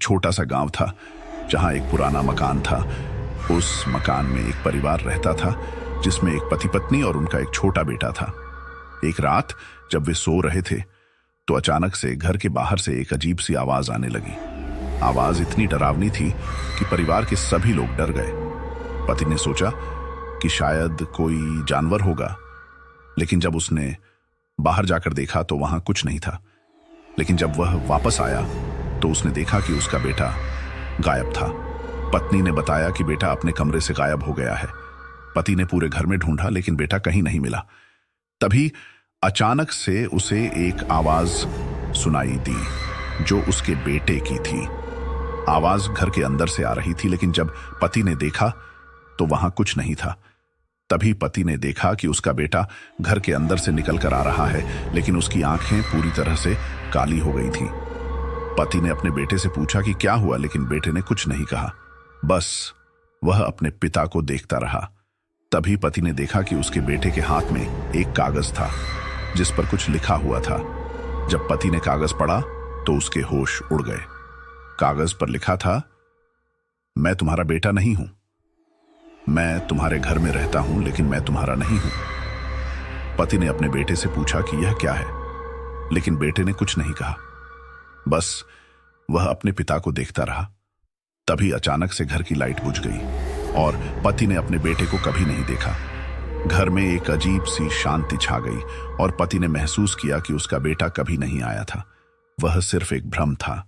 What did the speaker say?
एक छोटा सा गांव था जहां एक पुराना मकान था। उस मकान में एक परिवार रहता था जिसमें एक पति पत्नी और उनका एक छोटा बेटा था। एक रात जब वे सो रहे थे तो अचानक से घर के बाहर से एक अजीब सी आवाज आने लगी। आवाज इतनी डरावनी थी कि परिवार के सभी लोग डर गए। पति ने सोचा कि शायद कोई जानवर होगा, लेकिन जब उसने बाहर जाकर देखा तो वहां कुछ नहीं था। लेकिन जब वह वापस आया तो उसने देखा कि उसका बेटा गायब था। पत्नी ने बताया कि बेटा अपने कमरे से गायब हो गया है। पति ने पूरे घर में ढूंढा लेकिन बेटा कहीं नहीं मिला। तभी अचानक से उसे एक आवाज सुनाई दी जो उसके बेटे की थी। आवाज घर के अंदर से आ रही थी, लेकिन जब पति ने देखा तो वहां कुछ नहीं था। तभी पति ने देखा कि उसका बेटा घर के अंदर से निकल कर आ रहा है, लेकिन उसकी आंखें पूरी तरह से काली हो गई थीं। पति ने अपने बेटे से पूछा कि क्या हुआ, लेकिन बेटे ने कुछ नहीं कहा, बस वह अपने पिता को देखता रहा। तभी पति ने देखा कि उसके बेटे के हाथ में एक कागज था जिस पर कुछ लिखा हुआ था। जब पति ने कागज पढ़ा तो उसके होश उड़ गए। कागज पर लिखा था, मैं तुम्हारा बेटा नहीं हूं, मैं तुम्हारे घर में रहता हूं लेकिन मैं तुम्हारा नहीं हूं। पति ने अपने बेटे से पूछा कि यह क्या है, लेकिन बेटे ने कुछ नहीं कहा, बस वह अपने पिता को देखता रहा। तभी अचानक से घर की लाइट बुझ गई और पति ने अपने बेटे को कभी नहीं देखा। घर में एक अजीब सी शांति छा गई और पति ने महसूस किया कि उसका बेटा कभी नहीं आया था, वह सिर्फ एक भ्रम था।